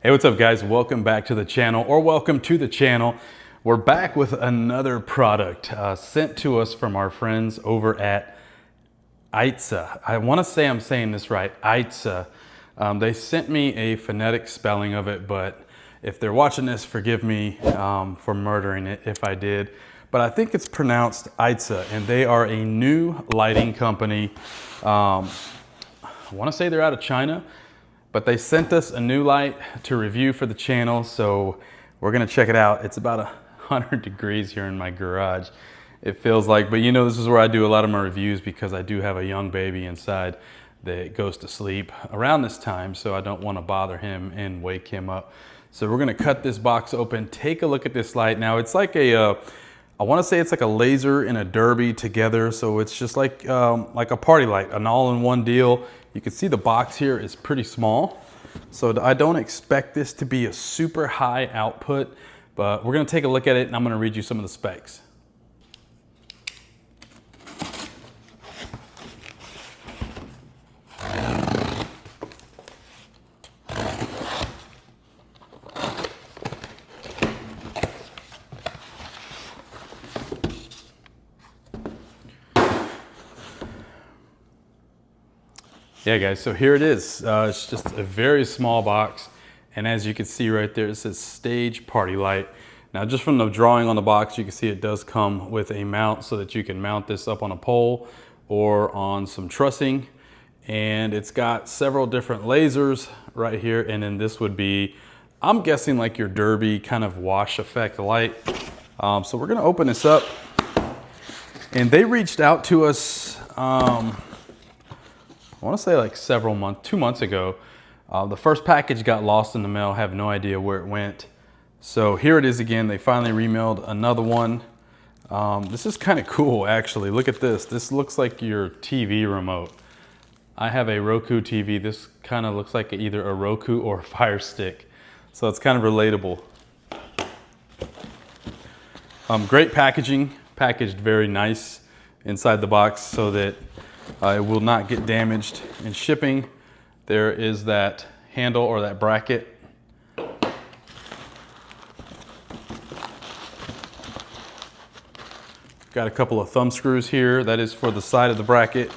Hey, what's up guys? Welcome back to the channel, or welcome to the channel. We're back with another product sent to us from our friends over at Eytse. I want to say I'm saying this right, Eytse. They sent me a phonetic spelling of it, but if they're watching this, forgive me for murdering it if I did. But I think it's pronounced Eytse, and they are a new lighting company. I want to say they're out of China. But they sent us a new light to review for the channel, so we're gonna check it out. It's about 100 degrees here in my garage, it feels like. But you know, this is where I do a lot of my reviews because I do have a young baby inside that goes to sleep around this time, so I don't wanna bother him and wake him up. So we're gonna cut this box open, take a look at this light. Now it's like I wanna say it's like a laser and a derby together, so it's just like a party light, an all-in-one deal. You can see the box here is pretty small, so I don't expect this to be a super high output, but we're gonna take a look at it and I'm gonna read you some of the specs. Yeah guys, so here it is. It's just a very small box. And as you can see right there, it says stage party light. Now just from the drawing on the box, you can see it does come with a mount so that you can mount this up on a pole or on some trussing. And it's got several different lasers right here. And then this would be, I'm guessing like your derby kind of wash effect light. So we're gonna open this up. And they reached out to us, I want to say like 2 months ago. The first package got lost in the mail. Have no idea where it went. So here it is again. They finally remailed another one. This is kind of cool actually. Look at this. This looks like your TV remote. I have a Roku TV. This kind of looks like either a Roku or a Fire Stick. So it's kind of relatable. Great packaging. Packaged very nice inside the box so that it will not get damaged in shipping. There is that handle or that bracket. Got a couple of thumb screws here. That is for the side of the bracket.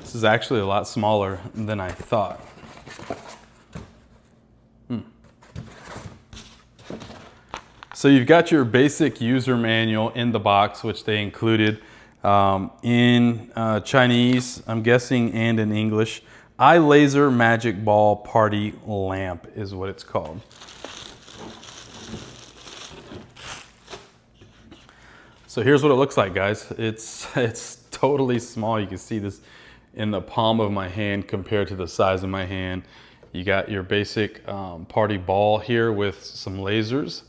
This is actually a lot smaller than I thought. So you've got your basic user manual in the box, which they included in Chinese, I'm guessing, and in English. Eye Laser Magic Ball Party Lamp is what it's called. So here's what it looks like, guys. It's totally small. You can see this in the palm of my hand compared to the size of my hand. You got your basic party ball here with some lasers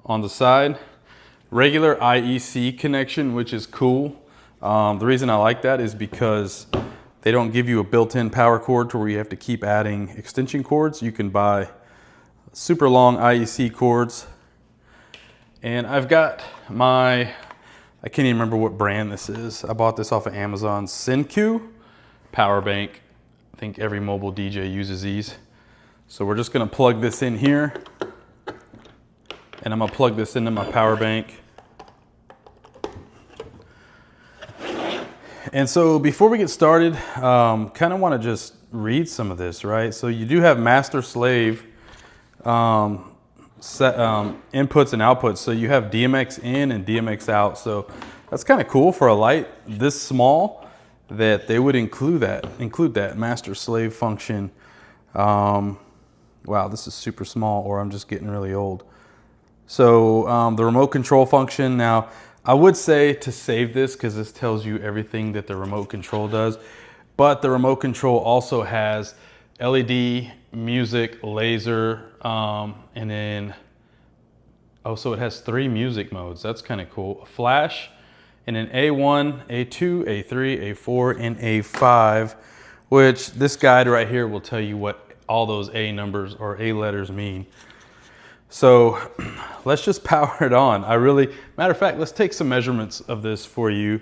on the side. Regular IEC connection, which is cool. The reason I like that is because they don't give you a built-in power cord to where you have to keep adding extension cords. You can buy super long IEC cords. And I've got I can't even remember what brand this is. I bought this off of Amazon. Senku power bank. I think every mobile DJ uses these. So we're just gonna plug this in here. And I'm gonna plug this into my power bank. And so before we get started, kind of wanna just read some of this, right? So you do have master slave inputs and outputs. So you have DMX in and DMX out. So that's kind of cool for a light this small that they would include that master slave function. Wow, this is super small, or I'm just getting really old. So the remote control function. Now, I would say to save this because this tells you everything that the remote control does. But the remote control also has LED, music, laser, and then, so it has 3 music modes. That's kind of cool. A flash, and an A1, A2, A3, A4, and A5, which this guide right here will tell you what all those A numbers or A letters mean. So let's just power it on. Matter of fact, let's take some measurements of this for you.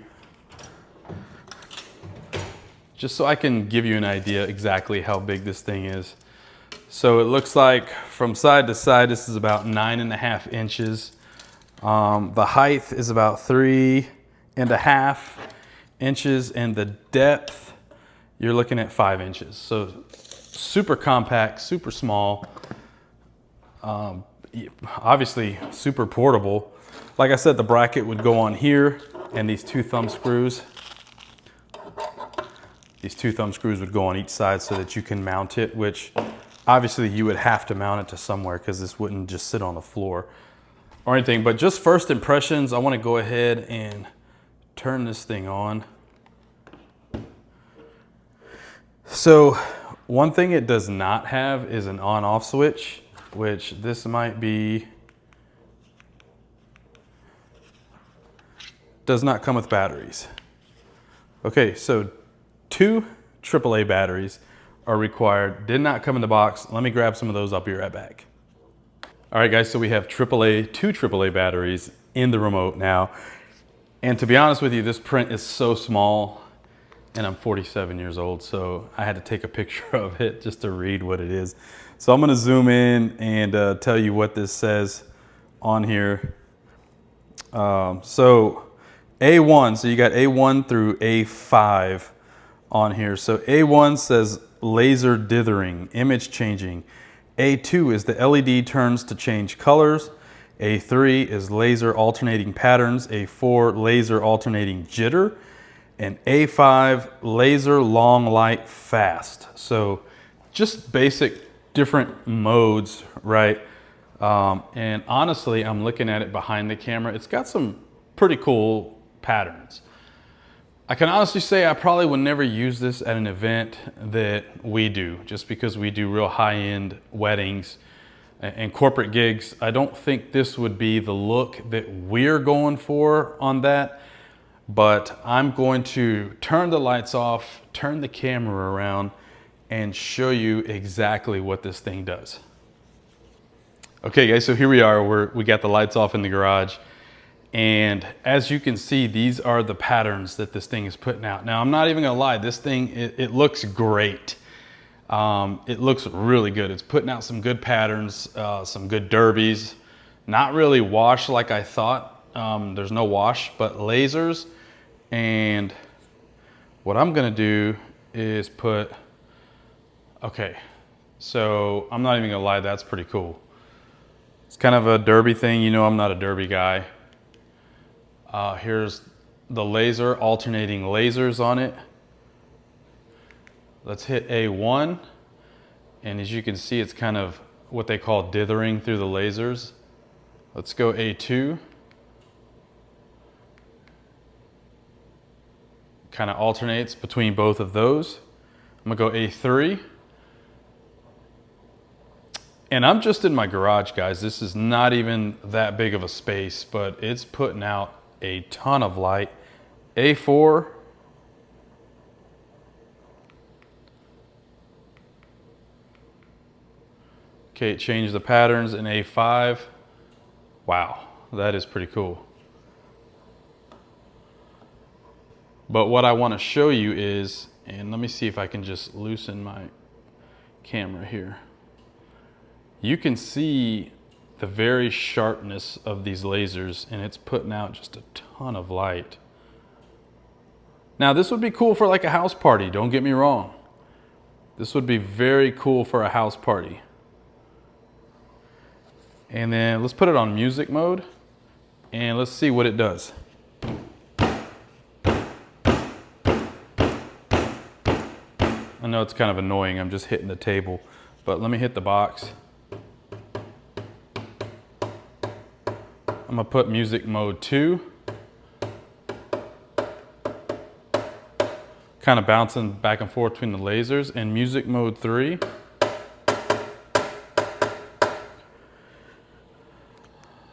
just so I can give you an idea exactly how big this thing is. So it looks like from side to side, this is about 9.5 inches. The height is about 3.5 inches, and the depth, you're looking at 5 inches. So super compact, super small, obviously super portable. Like I said, the bracket would go on here, and these two thumb screws would go on each side so that you can mount it, which obviously you would have to mount it to somewhere because this wouldn't just sit on the floor or anything. But just first impressions, I want to go ahead and turn this thing on. So one thing it does not have is an on-off switch, which this might be, does not come with batteries. Okay, so 2 AAA batteries are required, did not come in the box. Let me grab some of those, I'll be right back. All right guys, so we have two AAA batteries in the remote now. And to be honest with you, this print is so small, and I'm 47 years old, so I had to take a picture of it just to read what it is. So I'm gonna zoom in and tell you what this says on here. So A1, so you got A1 through A5 on here. So A1 says laser dithering, image changing. A2 is the LED turns to change colors. A3 is laser alternating patterns. A4, laser alternating jitter. And A5, laser long light fast. So just basic different modes, right? And honestly, I'm looking at it behind the camera. It's got some pretty cool patterns. I can honestly say I probably would never use this at an event that we do, just because we do real high-end weddings and corporate gigs. I don't think this would be the look that we're going for on that, but I'm going to turn the lights off, turn the camera around, and show you exactly what this thing does. Okay guys, so here we are, we got the lights off in the garage. And as you can see, these are the patterns that this thing is putting out. Now, I'm not even gonna lie, this thing, it looks great. It looks really good. It's putting out some good patterns, some good derbies. Not really wash like I thought. There's no wash, but lasers. And what I'm gonna do is put, okay, so I'm not even gonna lie, that's pretty cool. It's kind of a derby thing. You know, I'm not a derby guy. Here's the laser, alternating lasers on it. Let's hit A1. And as you can see, it's kind of what they call dithering through the lasers. Let's go A2. Kind of alternates between both of those. I'm gonna go A3. And I'm just in my garage, guys. This is not even that big of a space, but it's putting out a ton of light. A4. Okay, it changed the patterns in A5. Wow, that is pretty cool. But what I want to show you is, and let me see if I can just loosen my camera here. You can see the very sharpness of these lasers, and it's putting out just a ton of light. Now, this would be cool for like a house party, don't get me wrong. This would be very cool for a house party. And then let's put it on music mode, and let's see what it does. I know it's kind of annoying, I'm just hitting the table, but let me hit the box. I'm gonna put music mode 2. Kind of bouncing back and forth between the lasers, and music mode 3.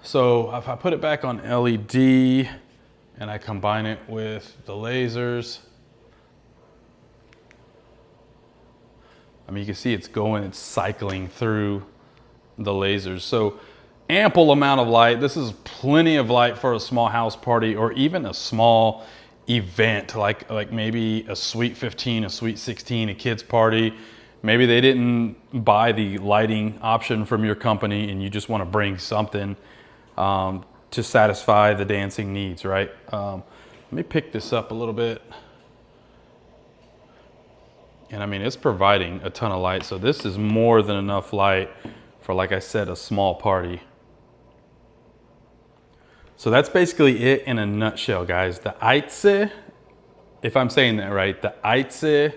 So if I put it back on LED and I combine it with the lasers, I mean, you can see it's cycling through the lasers. So ample amount of light. This is plenty of light for a small house party or even a small event, like maybe a Sweet 15, a Sweet 16, a kid's party. Maybe they didn't buy the lighting option from your company and you just want to bring something to satisfy the dancing needs, right? Let me pick this up a little bit. And I mean, it's providing a ton of light. So this is more than enough light for, like I said, a small party. So that's basically it in a nutshell, guys. The Eytse, if I'm saying that right, the Eytse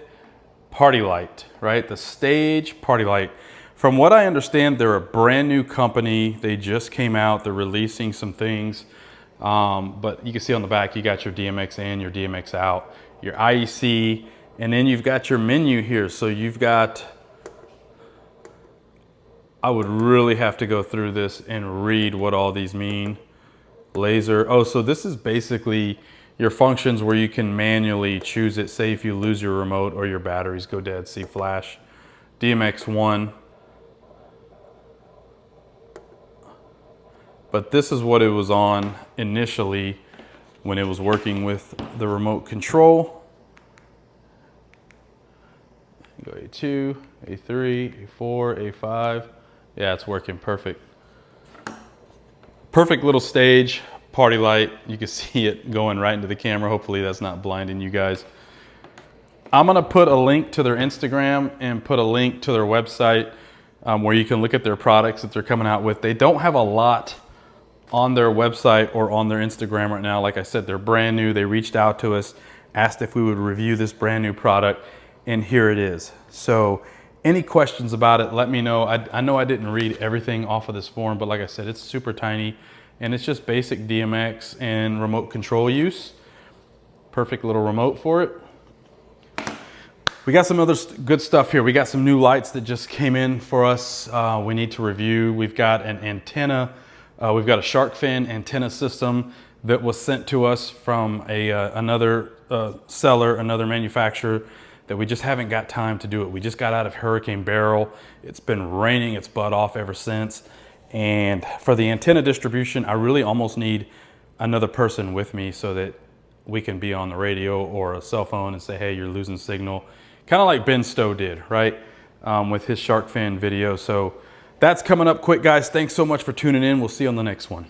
party light, right? The stage party light. From what I understand, they're a brand new company. They just came out. They're releasing some things. But you can see on the back, you got your DMX in, your DMX out, your IEC, and then you've got your menu here. So you've got, I would really have to go through this and read what all these mean. Laser. Oh, so this is basically your functions where you can manually choose it. Say if you lose your remote or your batteries go dead, see flash. DMX1. But this is what it was on initially when it was working with the remote control. Go A2, A3, A4, A5. Yeah, it's working perfect. Perfect little stage, party light. You can see it going right into the camera. Hopefully that's not blinding you guys. I'm gonna put a link to their Instagram and put a link to their website where you can look at their products that they're coming out with. They don't have a lot on their website or on their Instagram right now. Like I said, they're brand new. They reached out to us, asked if we would review this brand new product, and here it is. So any questions about it, let me know. I know I didn't read everything off of this form, but like I said, it's super tiny and it's just basic DMX and remote control use. Perfect little remote for it. We got some other good stuff here. We got some new lights that just came in for us. We need to review. We've got an antenna. We've got a shark fin antenna system that was sent to us from another seller, another manufacturer, that we just haven't got time to do it. We just got out of Hurricane Barrel. It's been raining its butt off ever since. And for the antenna distribution, I really almost need another person with me so that we can be on the radio or a cell phone and say, hey, you're losing signal. Kind of like Ben Stowe did, right? With his shark fin video. So that's coming up quick, guys. Thanks so much for tuning in. We'll see you on the next one.